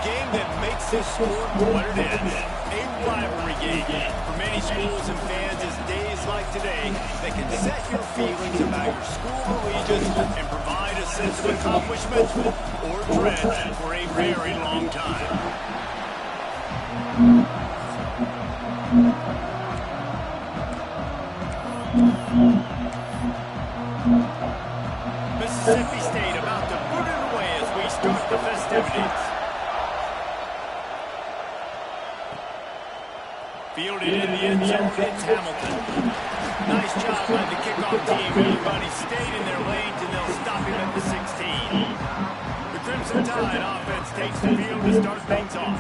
game that makes this sport what it is. A rivalry game. For many schools and fans, it's days like today that can set your feelings about your school allegiance and provide a sense of accomplishment or dread for a very long time. Mississippi State about to put it away as we start the festivities. Fielded in the end zone, it's Hamilton. Nice job by the kickoff team. Everybody stayed in their lanes, and they'll stop him at the 16. The Crimson Tide offense takes the field to start things off.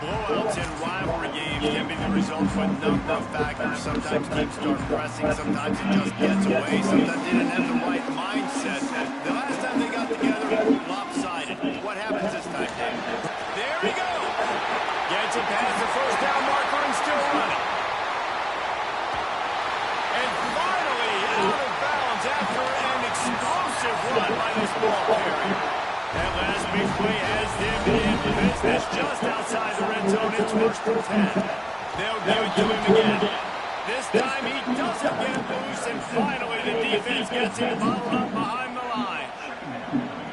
Blowouts in rivalry games can be the result of a number of factors. Sometimes teams start pressing, sometimes it just gets away, sometimes they didn't have the right mindset. The last time they got together, lopsided. What happens this time, Dave? There we go! Gets it past the first down marker and still running. And finally out of bounds after an explosive run by this ball carrier. That last big play has them in business just outside the red zone. It's 1st and 10. They'll give it to him again. This time he doesn't get loose, and finally the defense gets him bottled up behind the line.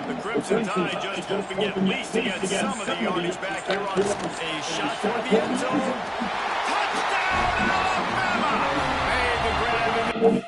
The Crimson Tide just hoping at least to get some of the yardage back here on a shot toward the end zone. Touchdown, Alabama! Made the grab.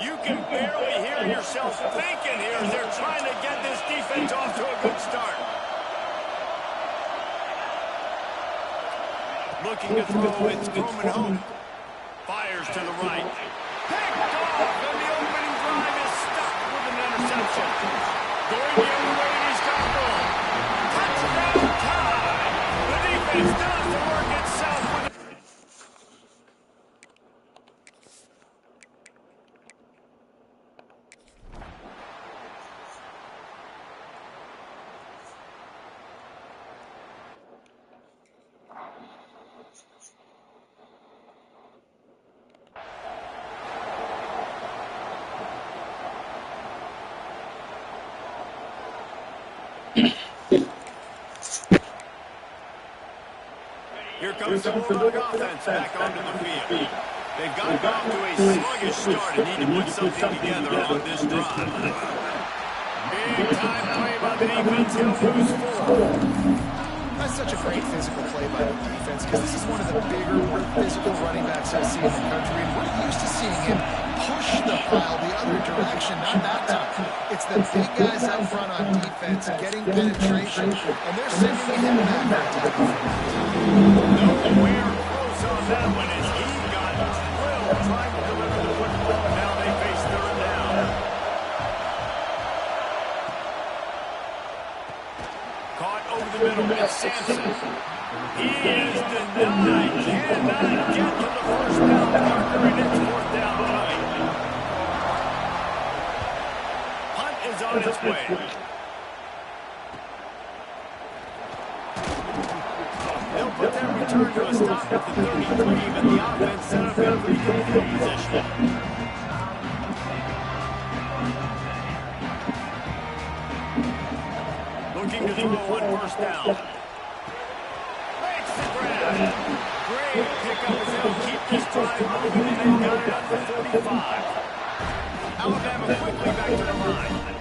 You can barely hear yourself thinking here as they're trying to get this defense off to a good start. Looking to throw, it's Coleman home. Fires to the right. Picked off, and the opening drive is stuck with an interception. Going the other way, and he's got room. Touchdown time. The defense does the work itself with it. Here comes the Bulldog offense back onto the field. They've got off to a sluggish start and need to put something together on this drive. Big time play by the defense. He'll lose 4. That's such a great physical play by the defense because this is one of the bigger, more physical running backs I see in the country. And we're used to seeing him push the pile the other direction, not that time. It's the big guys up front on defense getting penetration, and they're sending him back to the Nowhere close on that one as he got drilled trying to deliver the football. Now they face 3rd down. Caught over the middle by Sampson. He is denied. Cannot get to the first down marker, and it's 4th down tonight. Hunt is on its way. They'll put that return to a stop at the 33, but the offense set up a pretty good field position. Looking to throw on 1st down. Makes the grab. Great pickup as they'll keep this drive moving, and they've got it up to 45. Alabama quickly back to the line.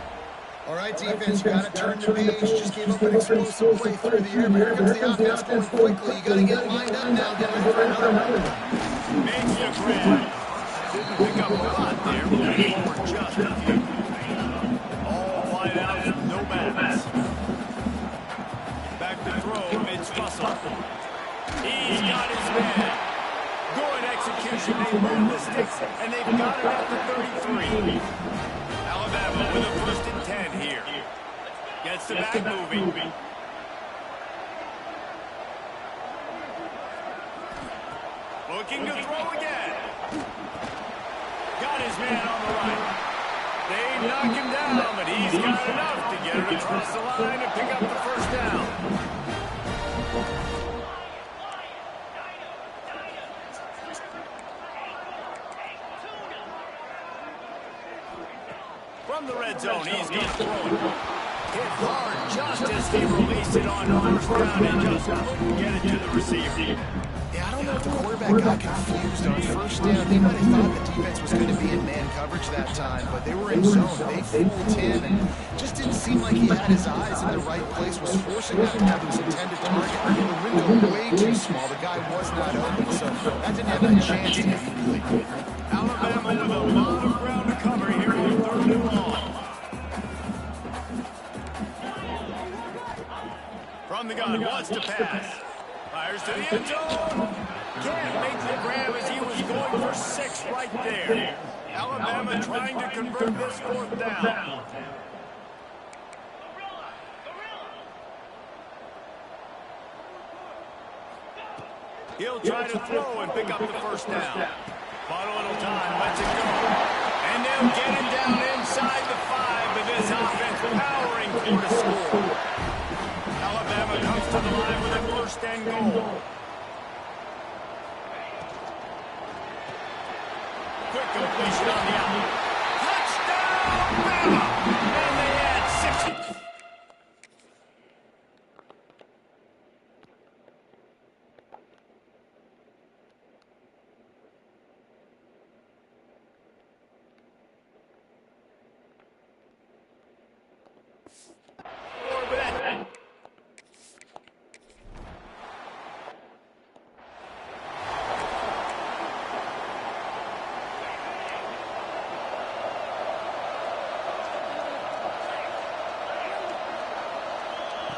All right, defense, you got to turn the page. Just gave up an explosive play through the air, but here comes the offense going quickly. You got to get lined up now, get ready for another one. Makes the grab. Didn't pick up a lot there, moving forward just a few. All wide out with no bats. Back to throw, it's Russell. He's got his man. Good execution. They move the sticks, and they've got it at the 33. Alabama with a 1st and 10 here. Gets the back moving. Looking to throw again. Got his man on the right. They knock him down, but he's got enough to get it across the line and pick up the 1st down. From the red zone, he's going to throw it. Hit hard just as he released it on 1st down and just couldn't get it to the receiver. Yeah, I don't know if the quarterback got confused on 1st down. They might have thought the defense was going to be in man coverage that time, but they were in zone. They fooled him and just didn't seem like he had his eyes in the right place, was forcing that guy that was intended target. The window way too small. The guy was not open, so that didn't have a chance to get complete. Alabama with a lot of ground to cover here on 3rd and long. From the gun, wants to pass. Fires to the end zone. Can't make the grab as he was going for 6 right there. Alabama trying to convert this 4th down. He'll try to throw and pick up the 1st down. Bought a little time, lets it go. And they'll get him down inside the 5, but this offense powering for the score. Alabama comes to the line with a 1st and goal. Quick completion on the out. Touchdown, Bama! And they add 60.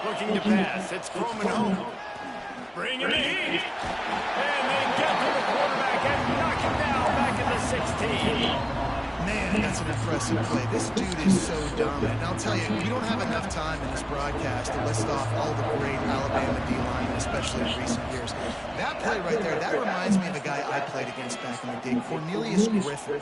Looking to pass. It's Croman home. Bring him in. And they get to the quarterback and knock him down back in the 16. Man, that's an impressive play. This dude is so dominant. And I'll tell you, we don't have enough time in this broadcast to list off all the great Alabama D-linemen, especially in recent years. That play right there, that reminds me of a guy I played against back in the day, Cornelius Griffin,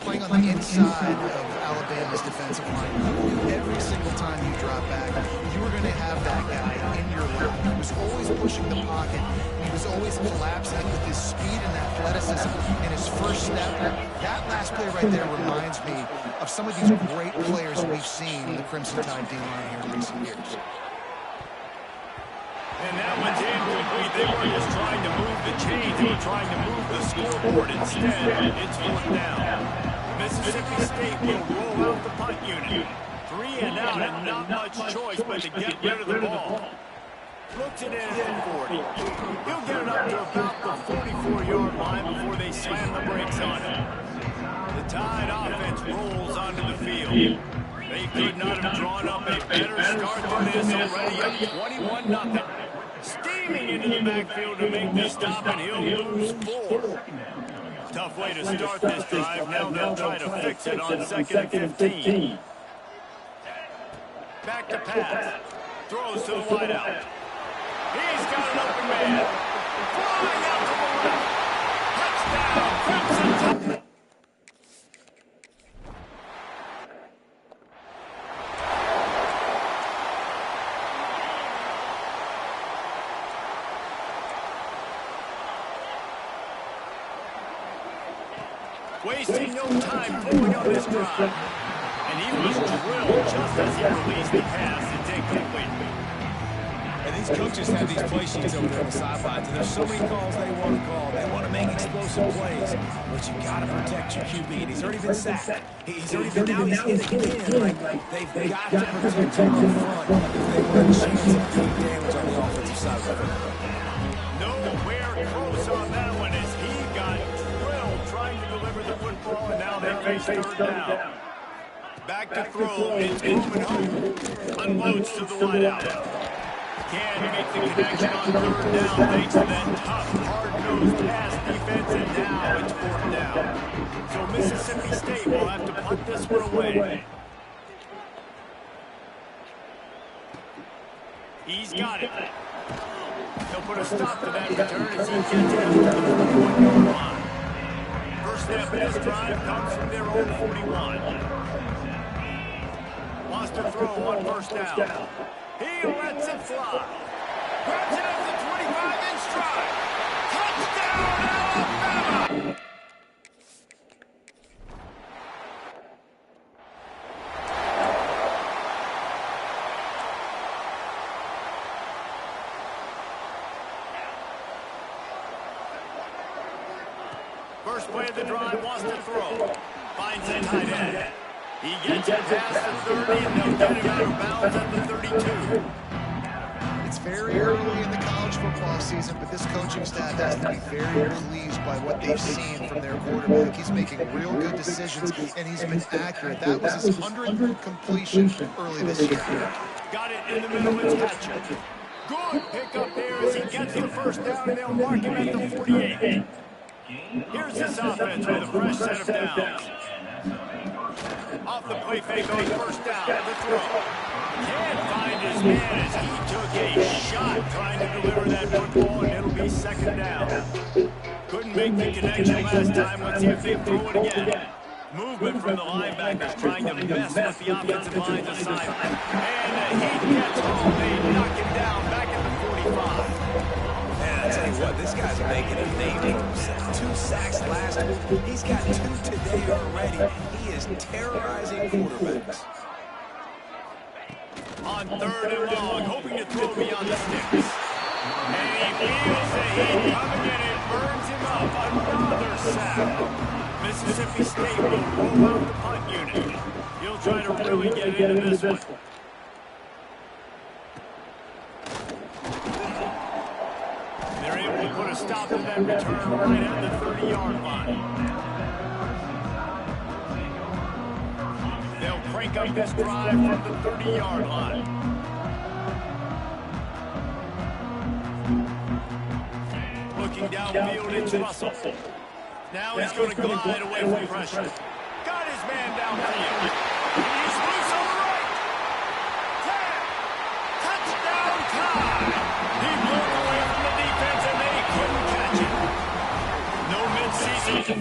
playing on the inside of Alabama's defensive line. You knew every single time you drop back, you were going to have that guy in your lap. He was always pushing the pocket. He was always collapsing with his speed and athleticism and his first step. That last play right there reminds me of some of these great players we've seen in the Crimson Tide D-line here in recent years. And that one's incomplete. They weren't just trying to move the chains. They were trying to move the scoreboard instead. It's 4th down. Mississippi State will roll out the punt unit. 3 and out and not much choice but to get rid of the ball. Looks it in at the 40. He'll get it up to about the 44-yard line before they slam the brakes on him. The Tide offense rolls onto the field. They could not have drawn up a better start than this, already up 21-0. Steaming into the backfield to make the stop, and he'll lose 4. Tough way to start this drive. Now they'll try to fix it on 2nd and 15. Back to pass. Throws to the wideout. He's got an open man. Flying out to the left. Touchdown, Crimson Tide. Wasting no time pulling on this drive. And he was drilled just as he released the pass. It's incomplete. And these coaches have these play sheets over there on the sidelines, and there's so many calls they want to call. They want to make explosive plays, but you got to protect your QB. And he's already been sacked. He's already been down. He's hit again. Like, they've got to protect him up front if they want a chance of doing damage on the offensive side of the ball. Nowhere close on that one as he got drilled trying to deliver the football. face third down. Back to throw. It's Bowman home. Unloads to the wideout. Can make the connection on third down thanks to that tough, hard-nosed pass defense, and now it's fourth down. So Mississippi State will have to punt this one away. He's got it. They'll put a stop to that return as he gets it up to the 41-yard line. First step in this drive comes from their own 41. Wants to throw on first down. He lets it fly. Grabs it up the 25 in stride. Touchdown, Alabama! First play of the drive, wants to throw. Finds a tight end. He gets it past the 30, and they'll get him out of bounds at the 32. It's very early in the college football season, but this coaching staff has to be very pleased by what they've seen from their quarterback. He's making real good decisions, and he's been accurate. That was his 100th completion early this year. Got it in the middle of his catch. Good pickup there as he gets the first down, and they'll mark him at the 48. Here's this offense with a fresh set of downs. Off the play fake on first down, the throw. Can't find his man as he took a shot trying to deliver that football, and it'll be second down. Couldn't make the connection last time. Let's see if they throw it again. Movement from the linebackers trying to mess with the offensive line's aside. And he gets home. They knock him down back at the 45. Man, I tell you what, this guy's making a name for himself. 2 sacks last week. He's got 2 today already. He is terrorizing quarterbacks. On third and long, hoping to throw beyond the sticks. And he feels the heat coming in and burns him up. Another sack. Mississippi State will roll out the punt unit. He'll try to really get into this one. They're able to put a stop to that return right at the 30-yard line. They'll crank up this drive from the 30-yard line. Looking downfield, it's Russell. Now he's going to glide away from pressure. Got his man downfield. He's loose on the right. Tag. Touchdown tie. He broke away from the defense and they couldn't catch him. No midseason.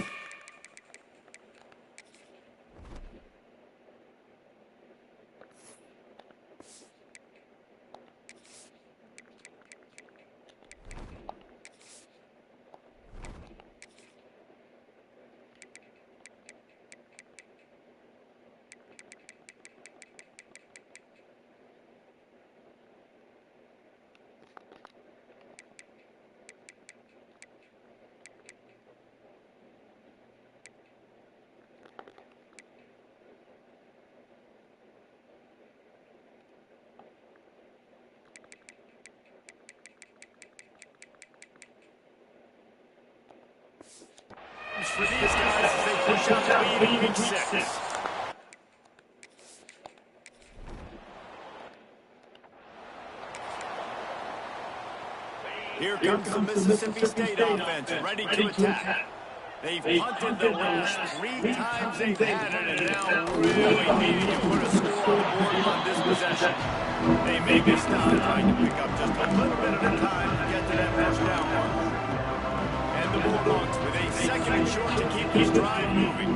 For these guys as they push out the lead in week 6. Here comes the Mississippi State offense, ready to attack. They've punted the last 3 times they've had it, and now really needing to put a score on the board on this possession. They make a stop, trying to pick up just a little bit at a time to get to that first down mark. The Bulldogs with a second and short to keep this drive moving.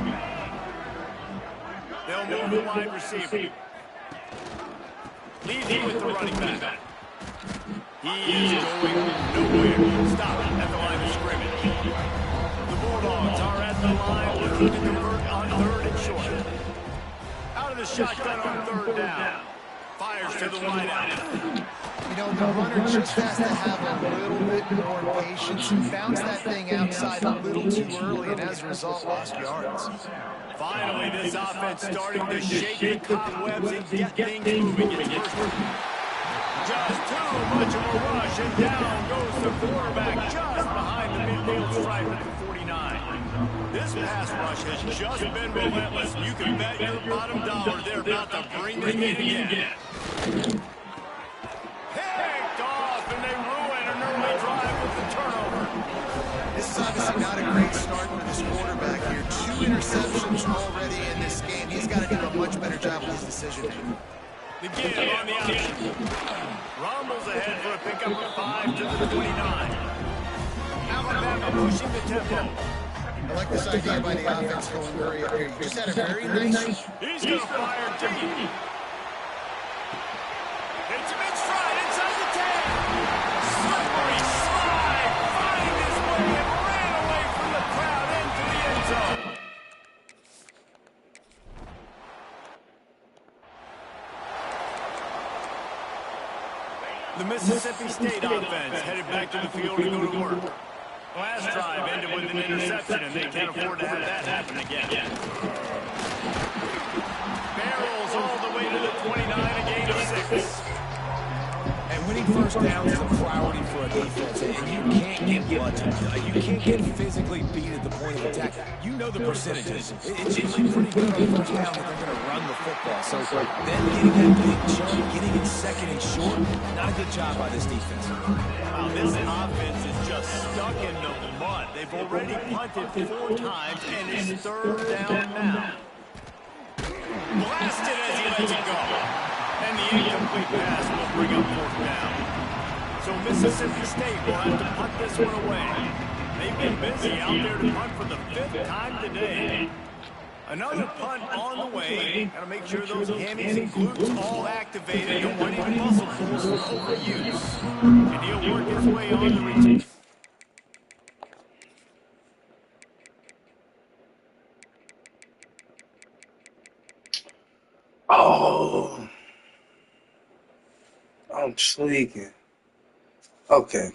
They'll move the wide receiver. Leading with the running back. He is going nowhere. Stop at the line of scrimmage. The Bulldogs are at the line looking to convert on third and short. Out of the shotgun on third down. Fires to the wideout. You know, the runner just has to have a little bit more patience. He bounced that thing outside a little too early, and as a result, lost yards. Finally, this offense starting to shake the cobwebs and get things moving. It's first. Just too much of a rush, and down goes the quarterback just behind the midfield stripe at the 49. This pass rush has just been relentless. You can bet your bottom dollar they're about to bring the heat again. Picked off, and they ruin an early drive with the turnover. This is obviously not a great start for this quarterback here. 2 interceptions already in this game. He's got to do a much better job with his decision-making. The give on the option. Rumbles ahead for a pickup of 5 to the 29. Alabama pushing the tempo. I like this idea by the offense going hurry up here. You just had a very nice... He's going to fire deep. It's him in stride inside the 10. Slippery slide. Find his way and ran away from the crowd into the end zone. The Mississippi State offense headed back to the field to go to work. Last drive ended with an interception, and they can't afford to have that happen again. Barrels all the way to the 29, a gain of 6. And winning first down is a priority for a defense, and you can't get bludgeoned. You can't get physically beat at the point of attack. You know the percentages. It's usually pretty good on first down that they're going to run the football. So then getting that big chunk, getting it second and short, not a good job by this defense. Wow, this offense is just stuck in the mud. They've already punted 4 times, and it's 3rd down now. Blasted as he lets it go. And the incomplete pass will bring up 4th down. So Mississippi State will have to punt this one away. They've been busy out there to punt for the 5th time today. Another punt on the way. Got to make sure those hammies and glutes all activated. Don't want any muscle pulls from overuse. And he'll work his way on the return. Oh, I'm tweaking. Okay.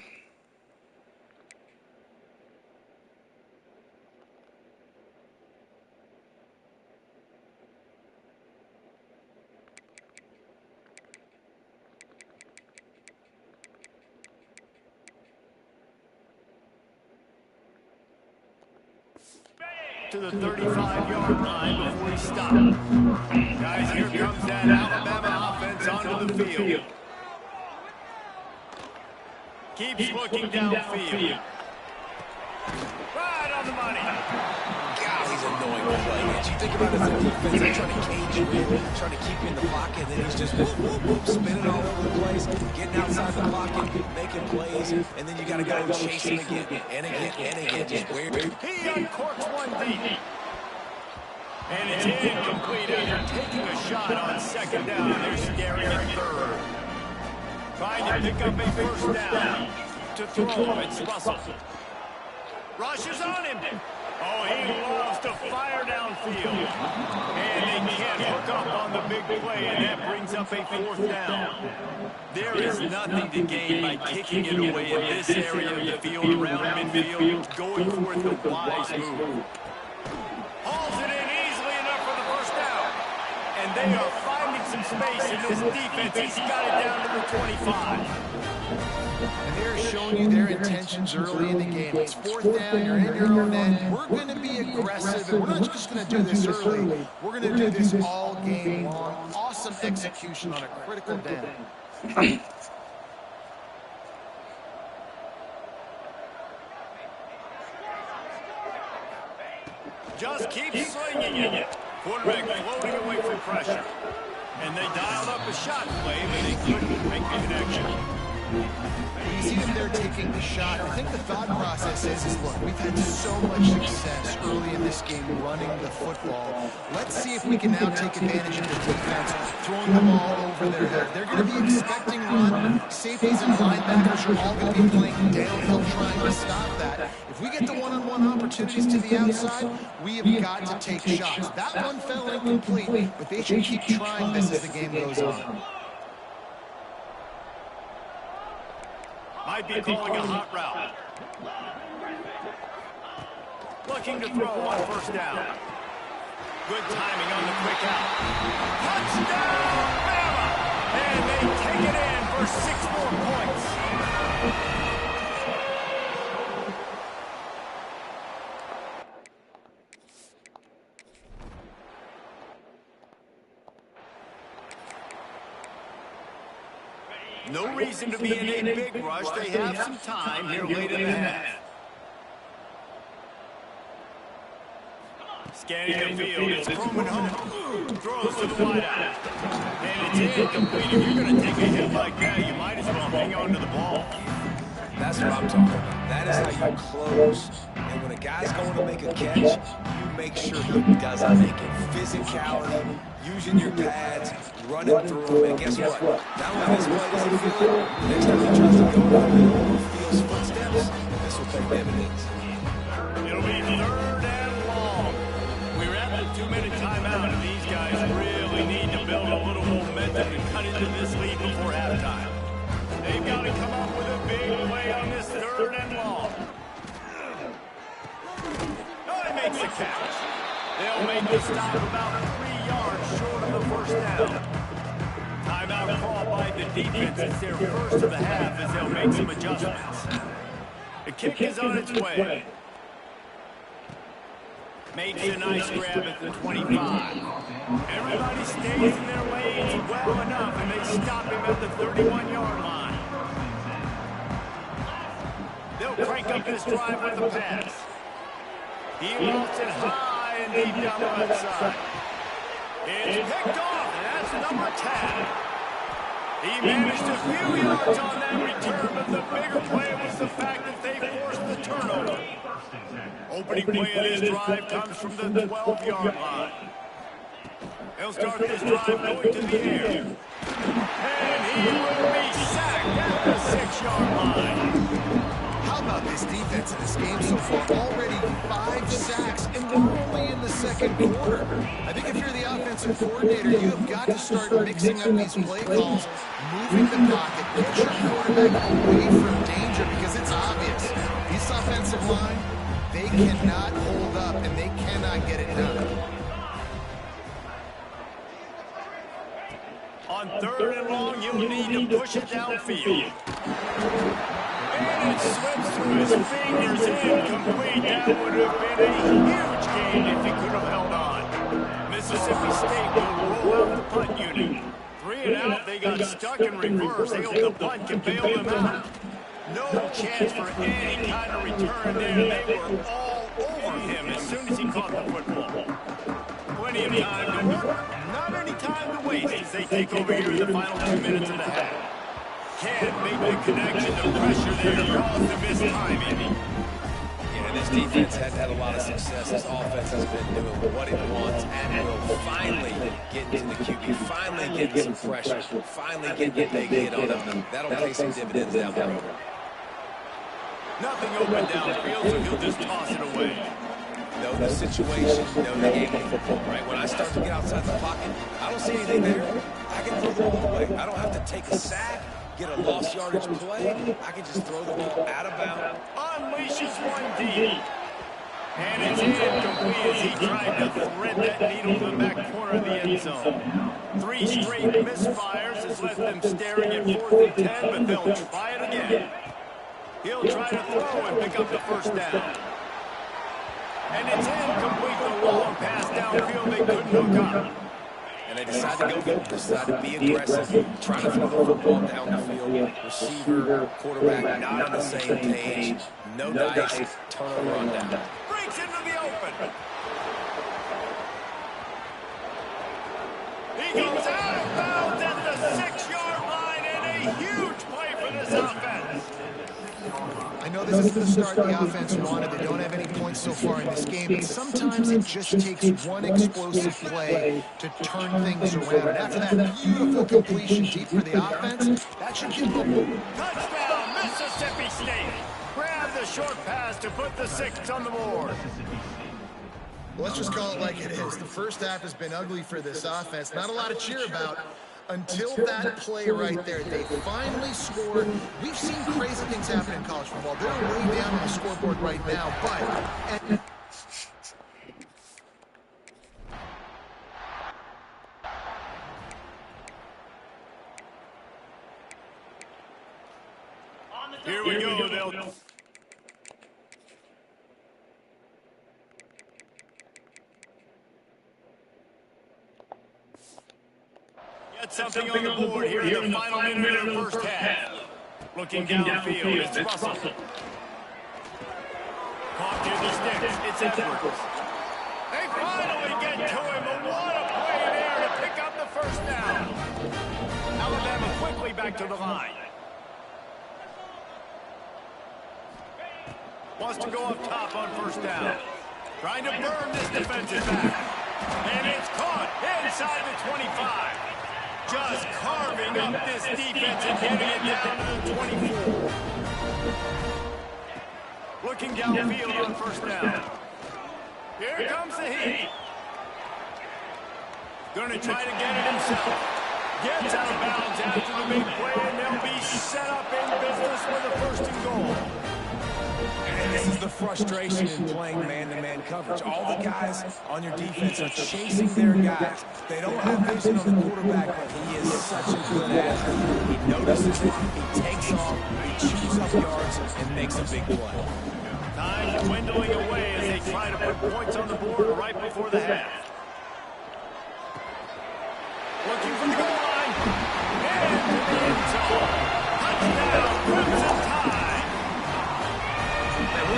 To the 35-yard line before he stopped. Guys, here comes that Alabama offense onto the field. Keeps looking downfield. Right on the money. God, he's annoying to play against. You think about it as a defense, they're trying to cage you in, trying to keep you in the pocket, and then he's just whoop, whoop, whoop, spinning all over the place, getting outside the pocket, making plays, and then you got to go and chase him again, and again, and again. Just weird. He uncorks one deep. And it's incomplete after taking a shot on 2nd down. They're scaring at 3rd. Trying to pick up a 1st down. To throw, it's Russell. Rushes on him. Oh, he loves to fire downfield. And they can't hook up on the big play, and that brings up a 4th down. There is nothing to gain by kicking it away in this area of the field around midfield. Going for it the wise move. Hauls it in easily enough for the 1st down. And they are finding some space in this defense. He's got it down to the 25. And they're showing you their intentions early in the game. It's 4th down, you're in your own end. We're going to be aggressive, and we're not just going to do this early. We're going to do this all game long. Awesome execution on a critical down. Just keep slinging it. Quarterback floating away from pressure. And they dialed up a shot play, but they couldn't make the connection. You see them there taking the shot. I think the thought process is look, we've had so much success early in this game running the football. Let's see if we can now take advantage of the defense, throwing the ball over their head. They're going to be expecting run. Safeties and linebackers are all going to be playing downhill trying to stop that. If we get the one-on-one opportunities to the outside, we have got to take shots. That one fell incomplete, but they should keep trying this as the game goes on. Might be calling a hot route. Looking to throw on 1st down. Good timing on the quick out. Touchdown, Bama! And they take it in for No reason to be in a big rush. They have some time here late in the half. Scanning the field, it's Croman home. Throws to the wideout. And it's incomplete. If you're going to take a hit like that, you might as well hang on to the ball. That's what I'm talking about. That is how you close. And when a guy's going to make a catch, you make sure he doesn't make it. Physicality, using your pads, running through them. And guess what? Not only this play does he feel it, next time he tries to go to the middle or feels footsteps, this will pay dividends. It'll be 3rd and long. We're at the 2-minute timeout, and these guys really need to build a little momentum and cut into this lead before halftime. They've got to come up with a big play on this 3rd and long. Oh, he makes the catch. They'll make the stop about 3 yards short of the first down. Timeout called by the defense. It's their first of the half as they'll make some adjustments. The kick is on its way. Makes a nice grab at the 25. Everybody stays in their lanes well enough, and they stop him at the 31-yard line. They'll crank up this drive with the pass. He wants it high and deep down the right side. It's picked off, and that's number 10. He managed a few yards on that return, but the bigger play was the fact that they forced the turnover. Opening play of this drive comes from the 12-yard line. He'll start this drive going to the air. And he will be sacked at the 6-yard line. How about this defense in this game so far? Already 5 sacks, and we're only in the second quarter. I think if you're the offensive coordinator, you have got to start mixing up these play calls, moving the pocket, get your quarterback away from danger, because it's obvious. This offensive line, they cannot hold up, and they cannot get it done. On 3rd and long, you'll need to push it downfield. And it slips through his fingers, incomplete. That would have been a huge gain if he could have held on. Mississippi State will roll out the punt unit. 3 and out, they got stuck in reverse. They hope the punt can bail them out. No chance for any kind of return there. They were all over him as soon as he caught the football. Plenty of time to work, not any time to waste as they take over here in the final 2 minutes of the half. Can't make the connection, the pressure there, caused the missed timing. Yeah, this defense has had a lot of success. This offense has been doing what it wants and will finally get into the QB, finally getting some pressure, finally getting the big hit on them. That'll pay some dividends down the road. Nothing open downfield, so he'll just toss it away. Know the situation, know the game of football, right? When I start to get outside the pocket, I don't see anything there. I can throw the ball away. I don't have to take a sack, get a lost yardage play. I can just throw the ball out of bounds. Unleashes one deep. And it's incomplete as he tried to thread that needle to the back corner of the end zone. 3 straight misfires has left them staring at 4th and 10, but they'll try it again. He'll try to throw and pick up the first down. And it's incomplete, the long pass downfield they couldn't hook up. And they decide to go get it, decide to be aggressive, try to throw the football down the field. Receiver, quarterback, not on the same page. No dice, turnover on down. Breaks into the open. He goes out of bounds at the 6-yard line, and a huge play for this offense. I know this isn't the start the offense wanted. They don't have any points so far in this game, but sometimes it just takes one explosive play to turn things around. And after that beautiful completion deep for the offense, that should give them. Touchdown, Mississippi State. Grab the short pass to put the 6 on the board. Let's just call it like it is. The first half has been ugly for this offense. Not a lot to cheer about. Until that play right there, they finally scored. We've seen crazy things happen in college football. They're way down on the scoreboard right now, but... Here we go. They'll... put something on the board here in the final minute of the first half. Looking downfield, it's Russell. Caught near the sticks, it's Edwards. They finally get to him, but what a play there to pick up the first down. Alabama quickly back to the line. Wants to go up top on first down. Trying to burn this defensive back. And it's caught inside the 25. Just carving up this defense and getting it down to the 24. Looking downfield on first down. Here comes the heat. Going to try to get it himself. Gets out of bounds after the big play, and they'll be set up in business with a first and goal. And this is the frustration in playing man-to-man coverage. All the guys on your defense are chasing their guys. They don't have vision on the quarterback, but he is such a good athlete. He notices it, he takes off, he chews up yards, and makes a big play. Time dwindling away as they try to put points on the board right before the half. Looking for the goal line. And to the end zone. Touchdown, Crimson Tide.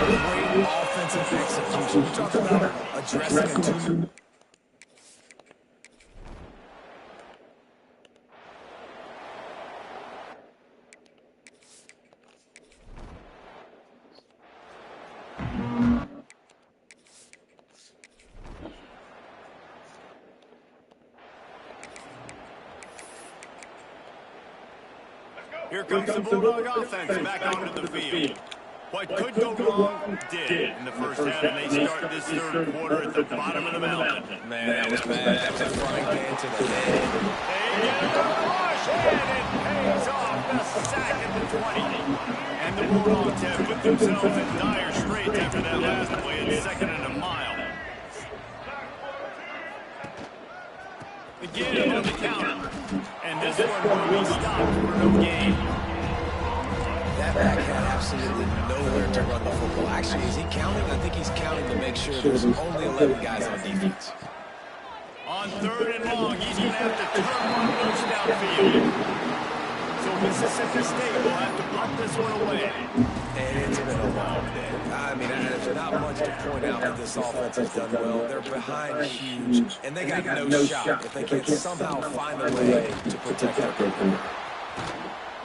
Great offensive execution. We talked about addressing a two. Here comes the Bulldog offense back onto the field. What could go wrong did in the first half, and they start this third quarter at the bottom of the mountain. Man, that was bad. That was a frying pan to the head. They get the rush, and it pays off the sack at the 20. And the Bulldogs have put themselves in dire straits after that last play at 2nd and a mile. Again on the counter. And this one will be stopped for no gain. That back had absolutely nowhere to run the football. Actually, is he counting? I think he's counting to make sure there's only 11 guys on defense. On 3rd and long, he's going to have to turn one loose downfield. So Mississippi State will have to punt this one away. And it's been a long day. I mean, there's not much to point out that this offense has done well. They're behind huge, and they got no shot if they can somehow find a way to protect their quarterback.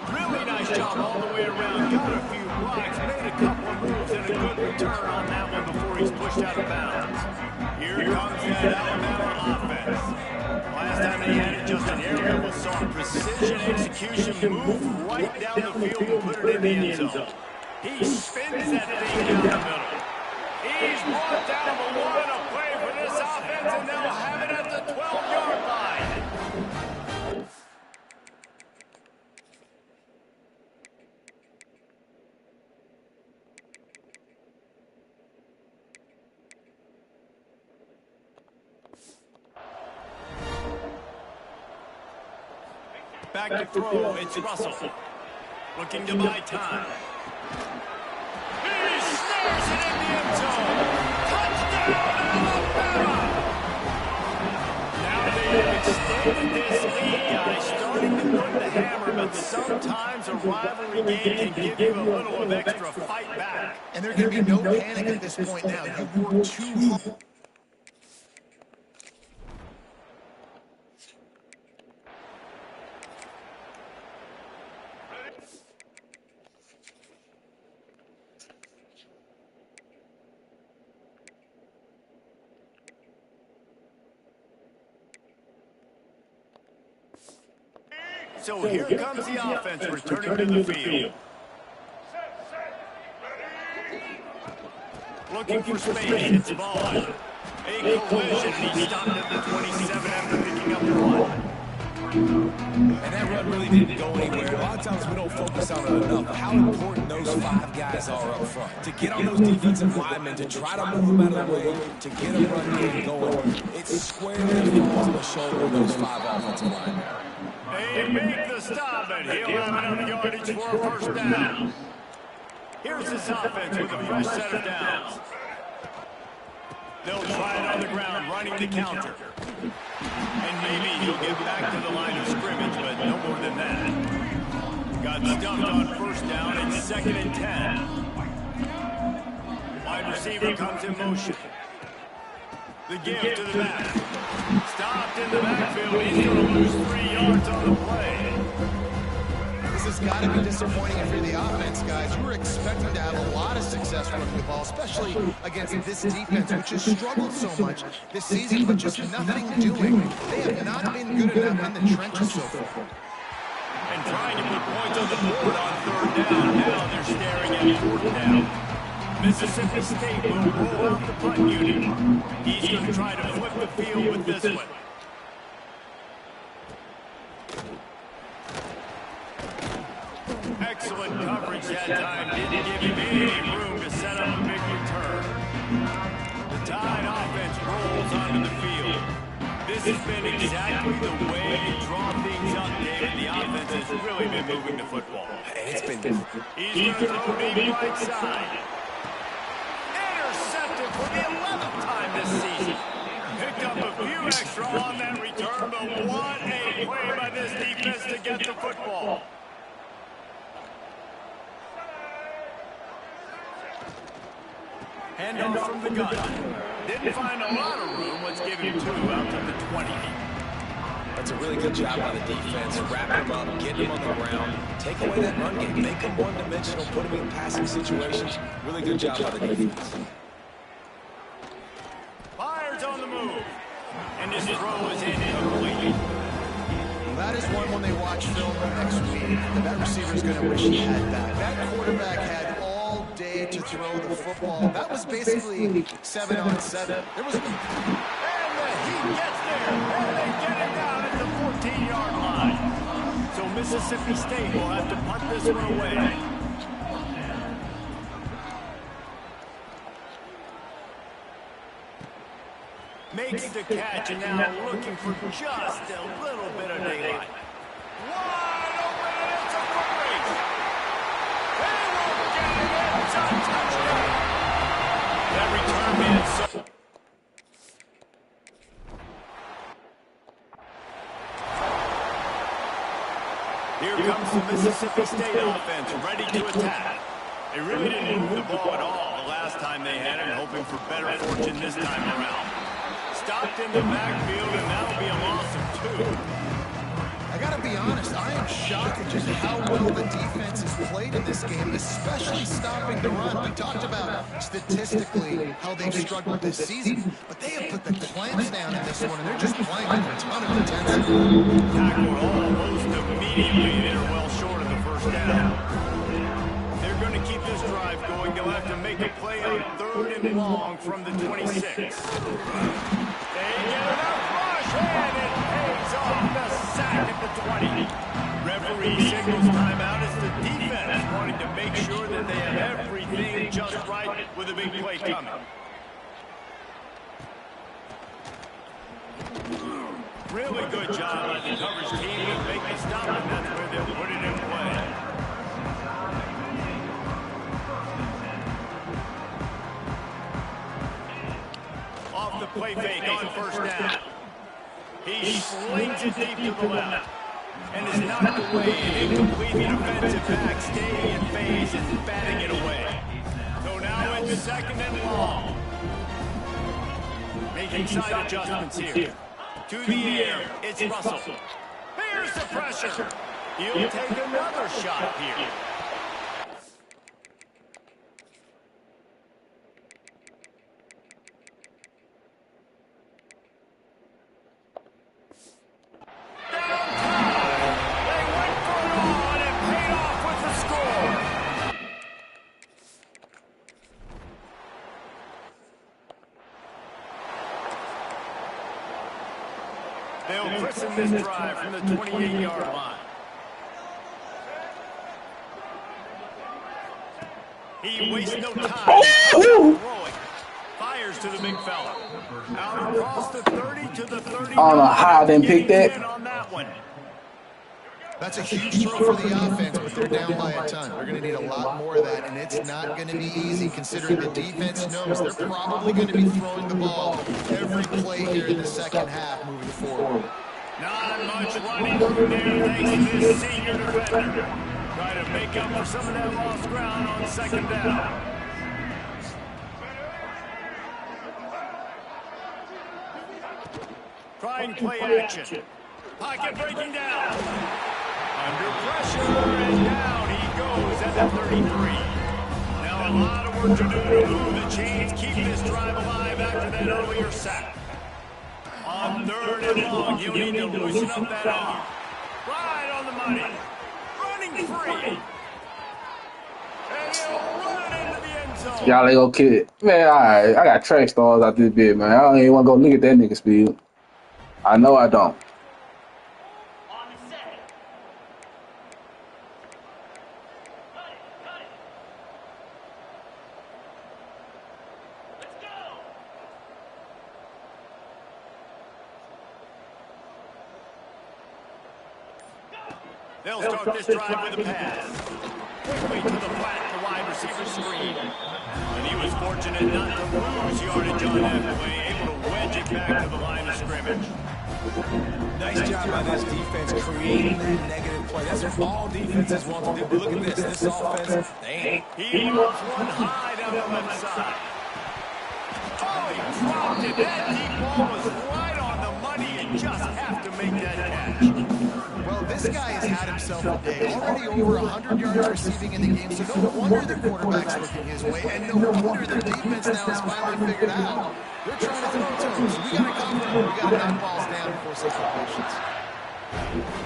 Really nice job all the way around. Got a few blocks, made a couple of moves, and a good return on that one before he's pushed out of bounds. Here comes that Alabama offense. Last time they had it, just an area with some precision execution, move right down the field and put it in the end zone. He spins that thing down the middle. He's brought down the one, a play for this offense, and they'll have it at the 12-yard line. Back to throw, it's Russell. Looking to buy time. He snares it in the end zone. Touchdown, Alabama! Now they have extended this lead, guys, starting to put the hammer, but sometimes a rivalry game can give you a little of extra fight back. And there can be no panic at this point now. You've worked too hard. So here comes the offense returning to the field. Looking for space, it's Vaughn. A collision, and he stopped at the 27 after picking up one. And that run really didn't go anywhere. A lot of times we don't focus on it enough, but how important those 5 guys are up front. To get on those defensive linemen, to try to move them out of the way, to get a run game going. It's squarely falls on the shoulder of those 5 offensive linemen. They make the stop, and he'll have enough yardage for a first down. Here's this offense with a fresh set of downs. They'll try it on the ground, running the counter. And maybe he'll get back to the line of scrimmage, but no more than that. Got stuffed on first down and 2nd and 10. Wide receiver comes in motion. The give to the back. Stopped in the backfield. He's going to lose 3 yards on the play. This has got to be disappointing if you're the offense, guys. You were expecting to have a lot of success running the ball, especially against this defense, which has struggled so much this season, but just nothing doing. They have not been good enough in the trenches so far. And trying to put points on the board on 3rd down. Now they're staring at 4th down. Mississippi State will roll out the punt unit. He's going to try to flip the field with this one. Excellent coverage that time. Didn't give him any room to set up a big return. The Tide offense rolls onto the field. This has been exactly the way to draw things up, David. The offense has really been moving the football. It's been... He's going to throw deep right side. Intercepted for the 11th time this season. Picked up a few extra on that return, but what a play by this defense to get the football. Handoff from the gun. Didn't find a lot of room. Let's give him 2 out to the 20. That's a really good job by the defense. Wrap him up, get him on the ground, take away that run game, make him one-dimensional, put him in passing situations. Really good job by the defense. Fires on the move. And his throw is incomplete. That is one when they watch film next week. That receiver is going to wish he had that. That quarterback had all day to throw the football. That was basically 7 on 7. There was... And he gets there. And they get him down at the 14-yard line. So Mississippi State will have to punt this one away. Makes the catch, and now looking for just a little bit of daylight. Wide open, and it's a foot race. They will get it in. It's a touchdown. That return man so... Here comes the Mississippi State offense, ready to attack. They really didn't move the ball at all the last time they had it, hoping for better fortune this time around. Stopped in the backfield, and that'll be a loss of 2. I got to be honest, I am shocked at just how well the defense has played in this game, especially stopping the run. We talked about statistically how they've struggled this season, but they have put the clamps down in this one, and they're just playing with a ton of intensity. Tackled almost immediately. They're well short of the first down. They're going to keep this drive going. They'll have to make a play on 3rd and long from the 26. They get enough rush, and it pays off the sack at the 20. Referee signals timeout as the defense wanting to make sure that they have everything just right with a big play coming. Really good job by the coverage team to make the stop, and that's where they'll put it in play. Off the play fake on first down. He slings it deep to the left and is knocked away and incomplete. The defensive back staying in phase and batting it away. So now it's 2nd and long. Making side adjustments here. To the air, it's Russell. Here's the pressure. He'll take another shot here. They'll christen this drive from the 28-yard line. He wastes no time. Fires to the big fella. Out across the 30 to the 30. I don't know how I didn't pick that. On that one. That's a huge throw for the offense, but they're down by a ton. They're going to need a lot more of that, and it's not going to be easy considering the defense knows they're probably going to be throwing the ball every play here in the second half moving forward. Not much running room there thanks to this senior defender. Try to make up for some of that lost ground on second down. Trying play action. Pocket breaking down. Under pressure, and down he goes at the 33. Now a lot of work to do to move the chains, keep this drive alive after that earlier sack. On 3rd and long, you need to loosen up that arm. Right on the money. Running free. And he'll run it into the end zone. Y'all ain't gonna kill it. Man, alright. I got track stars out this bit, man. I don't even want to go look at that nigga speed. I know I don't. They'll start this drive with a pass. Quickly to the flat, the wide receiver screen. And he was fortunate not to lose yardage on that play, able to wedge it back to the line of scrimmage. Nice job by this defense creating that negative play. That's what all defenses want to do. But look at this. This offense, they ain't. He loves one high down the left side. Oh, he dropped it. That deep ball was right on the money. You just have to make that catch. Well, this guy has had himself a day. Already over 100 yards receiving in the game, so no wonder the quarterback's looking his way, and no wonder the defense now has finally figured out. They're trying to throw to him, so we got to come to him. We got to knock balls down before some completions.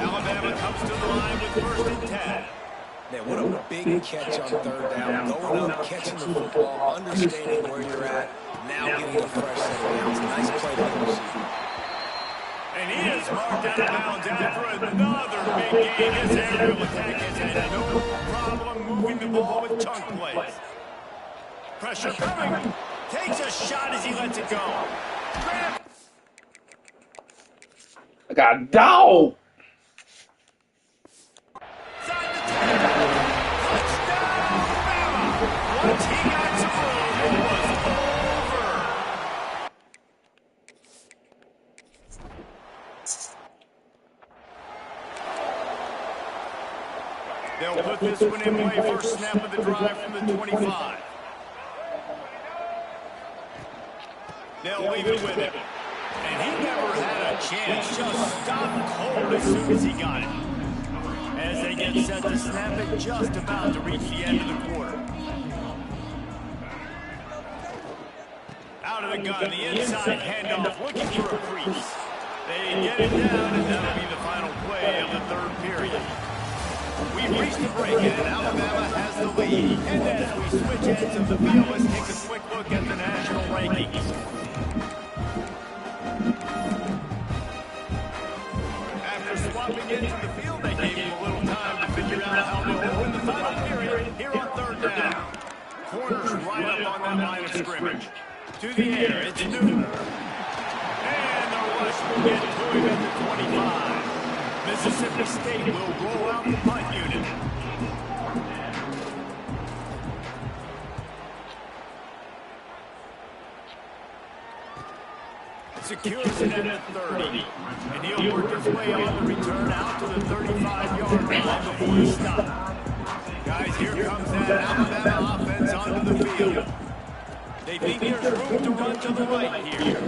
Alabama comes to the line with 1st and 10. Man, what a big catch on 3rd down. Going up, catching the football, understanding where you're at, now getting a fresh set of downs. Nice play by the receiver. And he is marked out of bounds after another big game. His aerial attack has had no problem moving the ball with chunk plays. Pressure coming. Takes a shot as he lets it go. I got a dog. Side the 10. Touchdown, Alabama. Once he got some room, it was over. They'll put this one in play. First snap of the drive from the 25. They'll leave it with him. And he never had a chance. Just stopped cold as soon as he got it. As they get set to snap it, just about to reach the end of the quarter. Out of the gun, the inside handoff, looking for a crease. They get it down, and that'll be the final play of the 3rd period. We've reached the break, and Alabama has the lead. And as we switch ends of the field, let's take a quick look at the national rankings. After swapping into the field, they gave him a little time to figure out how to go in the final period here on 3rd down. Corners right up on that line of scrimmage. To the air, it's Newton. And the rush will get to him at the 25. Mississippi State will roll out the punt unit. Secures it at 30. And he'll work his way on the return out to the 35-yard line before he stops. Guys, here comes that Alabama offense onto the field. They think there's room to run to the right here.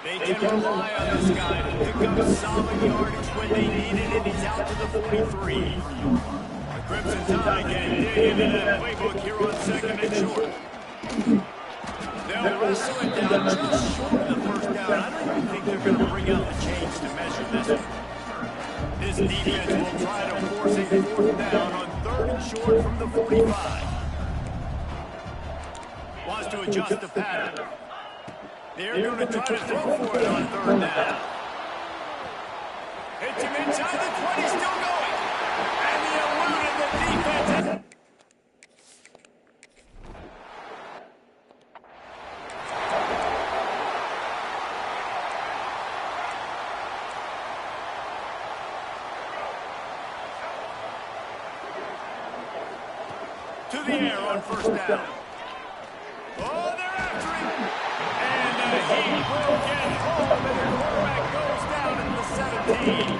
They can rely on this guy to pick up solid yardage when they need it, and he's out to the 43. The Crimson Tide can dig into that playbook here on 2nd and short. They'll wrestle it down just short of the 1st down. I don't even think they're going to bring out the chains to measure this one. This defense will try to force a 4th down on 3rd and short from the 45. Wants to adjust the pattern. They're going to try to throw for it on 3rd down. Hits him inside the 20, still going. And the eluded the defense. To the air on first down. Oh, they're after him. And he will get home, and the quarterback goes down at the 17.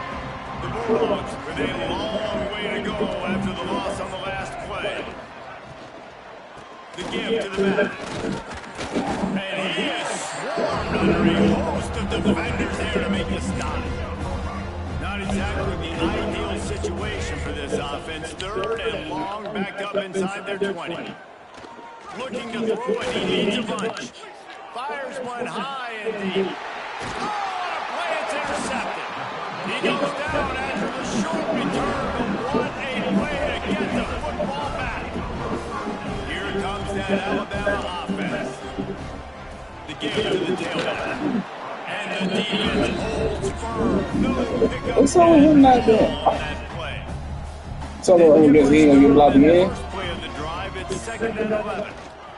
The Bulldogs with a long way to go after the loss on the last play. The give to the back. And he is swarmed under a host of defenders there to make the stop. Not exactly the ideal situation for this offense. Third and long, back up inside their 20. Looking to throw it, he needs a bunch. Fires one high and deep. Oh, what a play, it's intercepted. He goes down after the short return, but what a play to get the football back. Here comes that Alabama offense. The give to the tailback. And the defense holds firm. No pickup. What's up with him not there? On that play. So he ain't gonna get blocked again. First play of the drive, it's 2nd and 11.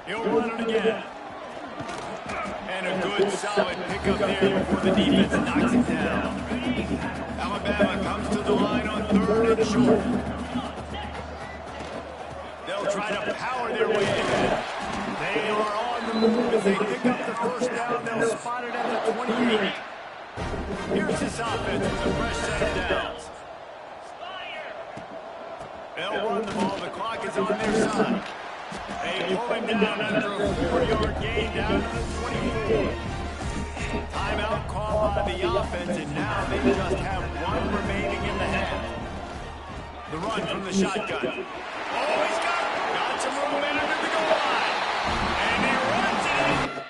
He'll run it again. And a good solid pickup there before the defense knocks it down. Alabama comes to the line on 3rd and short. They'll try to power their way ahead. They are on the move as they pick up the first down. They'll spot it at the 28. Here's this offense with a fresh set of downs. They'll run the ball. The clock is on their side. They pull him down after a 4-yard gain down to the 24. Timeout called by the offense, and now they just have one remaining in the half. The run from the shotgun. Oh, he's got some room in under the goal line. And he runs it in.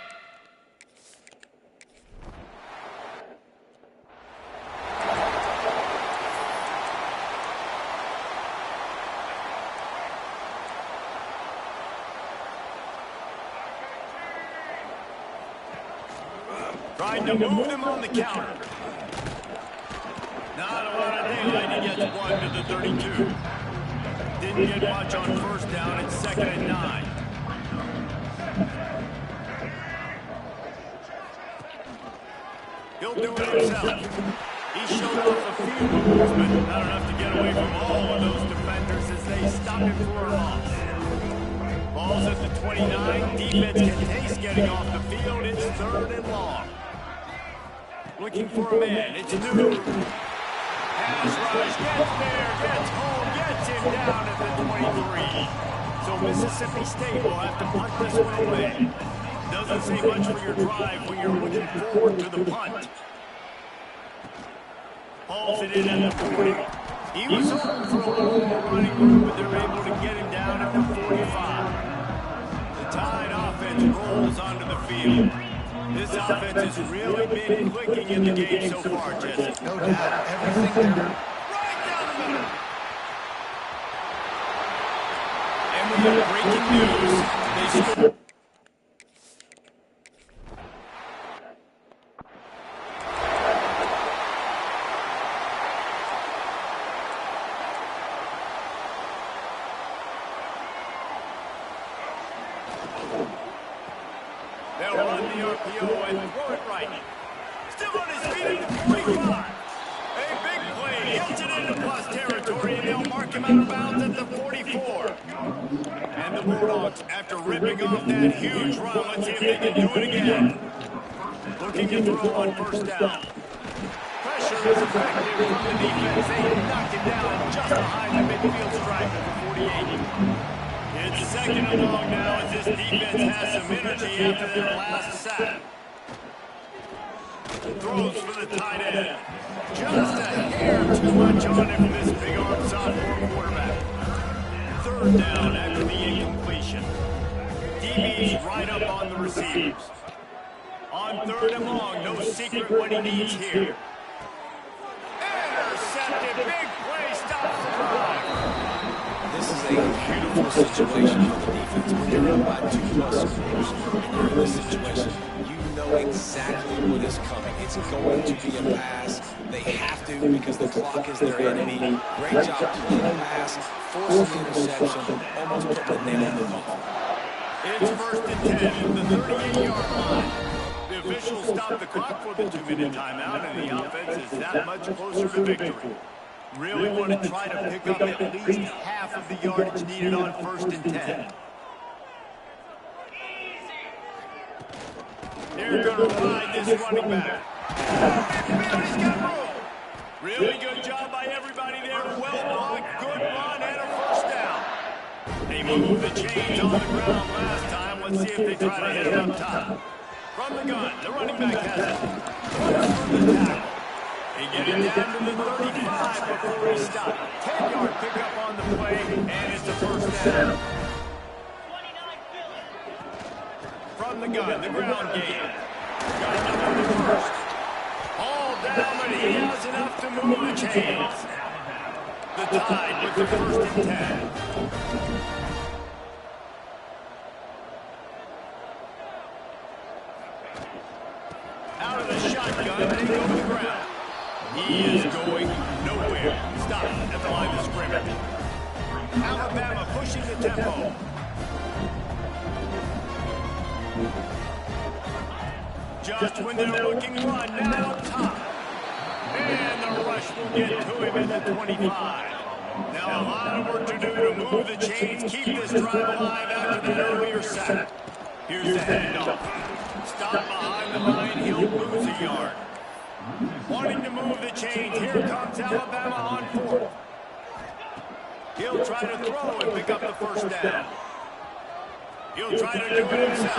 Trying to move them on the counter. Not a lot of daylight. He gets one to the 32. Didn't get much on first down. It's 2nd and 9. He'll do it himself. He showed off a few moves, but not enough to get away from all of those defenders as they stop him for a loss. Ball's at the 29. Defense can taste getting off the field. It's 3rd and long. Looking for a man. It's New. Pass rush. Gets there. Gets home. Gets him down at the 23. So Mississippi State will have to punt this one away. Doesn't say much for your drive when you're looking forward to the punt. Hauls it in at the 40. He was hoping for a little more running room, but they're able to get him down at the 45. The Tide offense rolls onto the field. This offense has really been clicking in the game so far, Jesse. No doubt. Everything there. Right down the middle. And we have breaking news. They scored. They'll run the RPO and throw it right. Still on his feet at the 45. A big play. Gets it into plus territory, and they'll mark him out of bounds at the 44. And the Bulldogs, after ripping off that huge run, let's see if they can do it again. Looking to throw on first down. Pressure is effective from the defense. They knocked him down just behind the midfield stripe at the 48. It's 2nd and long now as this defense has some energy after that last sack. Throws for the tight end. Just a hair too much on him, this big-arm sophomore quarterback. 3rd down after the incompletion. DB's right up on the receivers. On 3rd and long, no secret what he needs here. Intercepted, big play, stops the drive. This is a beautiful situation for the defense. When you're up by 2+ scores and you're in this situation, you know exactly what is coming. It's going to be a pass. They have to because the clock is their enemy. Great job playing the pass, forcing the interception, almost put the nail in the coffin. It's 1st and 10 from the 38-yard line. The officials stop the clock for the 2-minute timeout, and the offense is that much closer to victory. Really want to try to pick up at least half of the yardage needed on 1st and 10. They're going to ride this running back. He's got room. Really good job by everybody there. Well blocked, good run, and a 1st down. They moved the chains on the ground last time. Let's see if they try to hit it up top. From the gun, the running back has it. From the tackle. They get it down to the 35 before he stopped. 10-yard pickup on the play, and it's a 1st down. From the gun, the ground game. Got another 1st. All down, but he has enough to move the chains. The Tide with the 1st and 10. Out of the shotgun, they go to the ground. He is going nowhere. Stop at the line of scrimmage. Alabama pushing the tempo. Just when they're looking run, now up top. And the rush will get to him at the 25. Now a lot of work to do to move the chains, keep this drive alive after that earlier sack. Here's the handoff. Stop behind the line, he'll lose a yard. Wanting to move the chains, here comes Alabama on 4th. He'll try to throw and pick up the 1st down. He'll try to do it himself.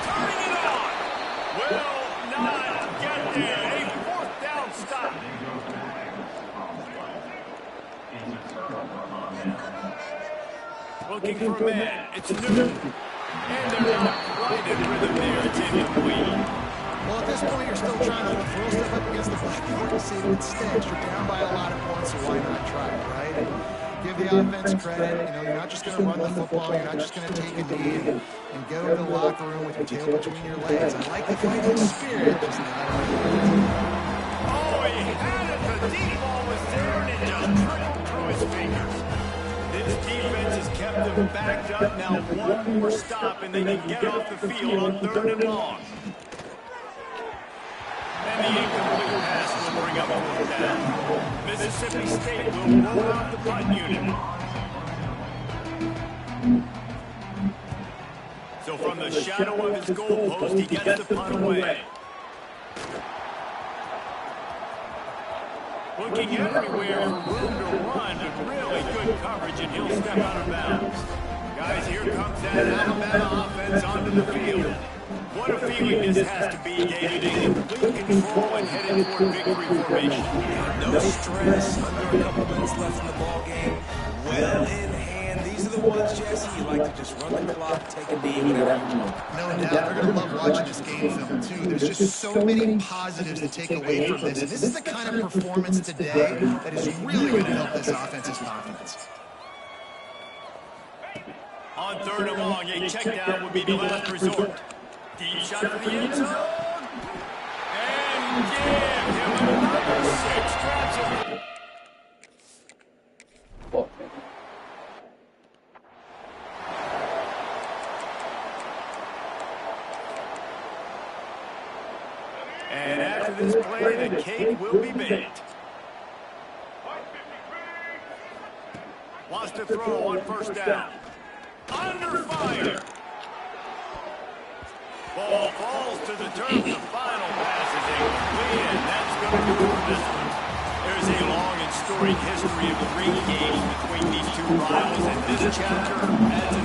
Turning it on. Will not get there. A 4th down stop. Looking for a man. It's Newton. And they're not right in rhythm there. It's incomplete. Well, at this point, you're still trying to throw stuff up against the blackboard to see if it sticks. You're down by a lot of points, so why not try it, right? And give the offense credit. You know, you're not just going to run the football. You're not just going to take a knee and go to the locker room with your tail between your legs. I like the fighting spirit, just not on the Oh, he had it. The deep ball was there, and it just trickled through his fingers. This defense has kept them backed up. Now one more stop, and they can get off the field on 3rd and long. And the incomplete pass will bring up 4th down. Mississippi State will roll out the punt unit. So from the shadow of his goalpost, he gets the punt away. Looking everywhere for room to run, but really good coverage, and he'll step out of bounds. Guys, here comes that Alabama offense onto the field. What a feeling this has to be, David, in complete control and headed toward victory formation. No stress, under a couple minutes left in the ball game. Well in hand. These are the ones, Jesse, you like to just run the clock, take a knee, whatever you want. No doubt. They're going to love watching this game film, too. There's just so many positives to take away from this. And this is the kind of performance today that is really going to help this offense's confidence. On 3rd and long, a check down would be the last resort. Deep shot for the end zone. And give him another 6. Grabs him. And after this play, the cake will be baked. Wants to throw on 1st down. Under fire. Ball falls to the turf. The final pass is incomplete, and that's going to do it for this one. There's a long and storied history of great games between these two rivals, and this chapter adds